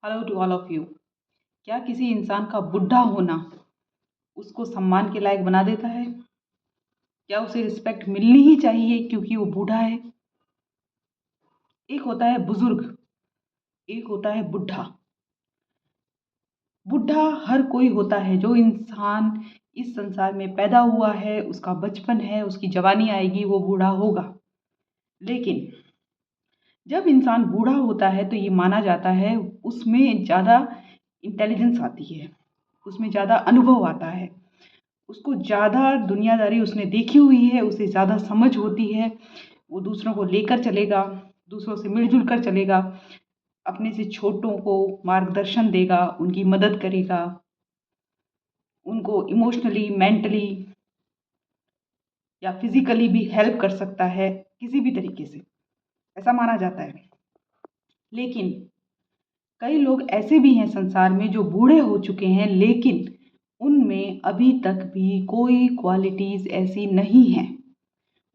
Hello to all of you. क्या किसी इंसान का बुढ़ा होना उसको सम्मान के लायक बना देता है? क्या उसे रिस्पेक्ट मिलनी ही चाहिए क्योंकि वो बूढ़ा है? एक होता है बुजुर्ग, एक होता है बुढ़ा। बुढ़ा हर कोई होता है। जो इंसान इस संसार में पैदा हुआ है, उसका बचपन है, उसकी जवानी आएगी, वो बूढ़ा होगा। लेकिन जब इंसान बूढ़ा होता है तो ये माना जाता है उसमें ज़्यादा इंटेलिजेंस आती है, उसमें ज़्यादा अनुभव आता है, उसको ज़्यादा दुनियादारी उसने देखी हुई है, उसे ज़्यादा समझ होती है। वो दूसरों को लेकर चलेगा, दूसरों से मिलजुल कर चलेगा, अपने से छोटों को मार्गदर्शन देगा, उनकी मदद करेगा, उनको इमोशनली, मेंटली या फिजिकली भी हेल्प कर सकता है किसी भी तरीके से, ऐसा माना जाता है। लेकिन कई लोग ऐसे भी हैं संसार में जो बूढ़े हो चुके हैं, लेकिन उनमें अभी तक भी कोई क्वालिटीज़ ऐसी नहीं हैं।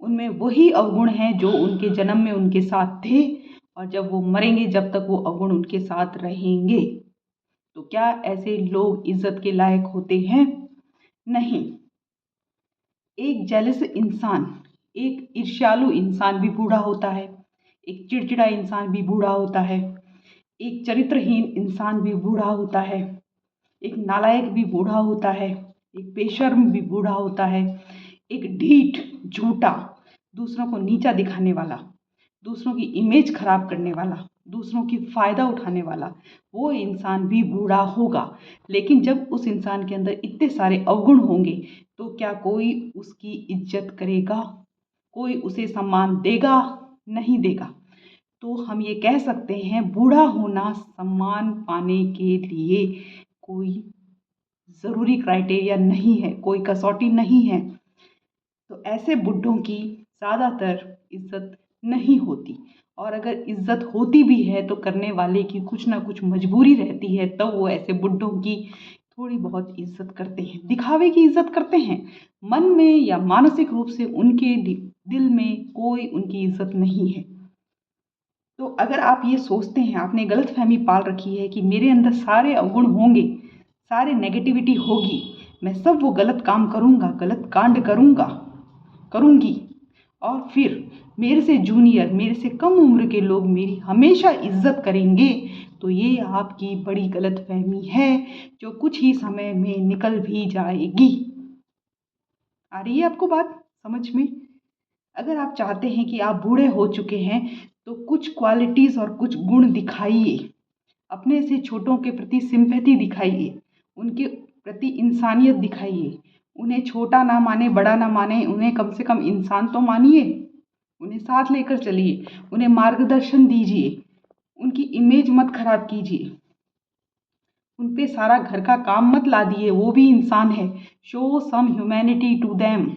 उनमें वही अवगुण हैं जो उनके जन्म में उनके साथ थे, और जब वो मरेंगे जब तक वो अवगुण उनके साथ रहेंगे। तो क्या ऐसे लोग इज्जत के लायक होते हैं? नहीं। एक जेलस इंसान, एक ईर्ष्यालु इंसान भी बूढ़ा होता है, एक चिड़चिड़ा इंसान भी बूढ़ा होता है, एक चरित्रहीन इंसान भी बूढ़ा होता है, एक नालायक भी बूढ़ा होता है, एक बेशर्म भी बूढ़ा होता है, एक ढीठ, झूठा, दूसरों को नीचा दिखाने वाला, दूसरों की इमेज खराब करने वाला, दूसरों की फ़ायदा उठाने वाला, वो इंसान भी बूढ़ा होगा। लेकिन जब उस इंसान के अंदर इतने सारे अवगुण होंगे तो क्या कोई उसकी इज्जत करेगा? कोई उसे सम्मान देगा? नहीं देगा। तो हम ये कह सकते हैं बूढ़ा होना सम्मान पाने के लिए कोई ज़रूरी क्राइटेरिया नहीं है, कोई कसौटी नहीं है। तो ऐसे बुड्ढों की ज़्यादातर इज्जत नहीं होती, और अगर इज्जत होती भी है तो करने वाले की कुछ ना कुछ मजबूरी रहती है, तब तो वो ऐसे बुड्ढों की थोड़ी बहुत इज्जत करते हैं, दिखावे की इज्जत करते हैं। मन में या मानसिक रूप से उनके दिल में कोई उनकी इज्जत नहीं है। तो अगर आप ये सोचते हैं, आपने गलतफहमी पाल रखी है कि मेरे अंदर सारे अवगुण होंगे, सारे नेगेटिविटी होगी, मैं सब वो गलत काम करूँगा, गलत कांड करूँगी, और फिर मेरे से जूनियर, मेरे से कम उम्र के लोग मेरी हमेशा इज्जत करेंगे, तो ये आपकी बड़ी गलतफहमी है जो कुछ ही समय में निकल भी जाएगी। आ रही है आपको बात समझ में? अगर आप चाहते हैं कि आप बूढ़े हो चुके हैं तो कुछ क्वालिटीज़ और कुछ गुण दिखाइए, अपने से छोटों के प्रति सिंपैथी दिखाइए, उनके प्रति इंसानियत दिखाइए। उन्हें छोटा ना माने, बड़ा ना माने, उन्हें कम से कम इंसान तो मानिए, उन्हें साथ लेकर चलिए, उन्हें मार्गदर्शन दीजिए, उनकी इमेज मत खराब कीजिए, उन पे सारा घर का काम मत ला दिए, वो भी इंसान है। Show some humanity to them.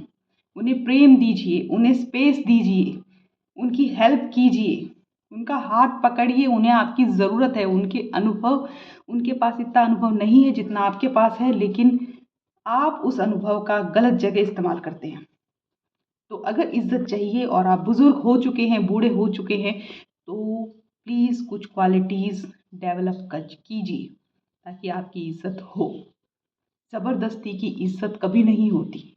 उन्हें प्रेम दीजिए, उन्हें स्पेस दीजिए, उनकी हेल्प कीजिए, उनका हाथ पकड़िए, उन्हें आपकी ज़रूरत है। उनके अनुभव, उनके पास इतना अनुभव नहीं है जितना आपके पास है, लेकिन आप उस अनुभव का गलत जगह इस्तेमाल करते हैं। तो अगर इज्जत चाहिए और आप बुजुर्ग हो चुके हैं, बूढ़े हो चुके हैं, तो प्लीज़ कुछ क्वालिटीज़ डेवलप कीजिए ताकि आपकी इज्जत हो। ज़बरदस्ती की इज्जत कभी नहीं होती।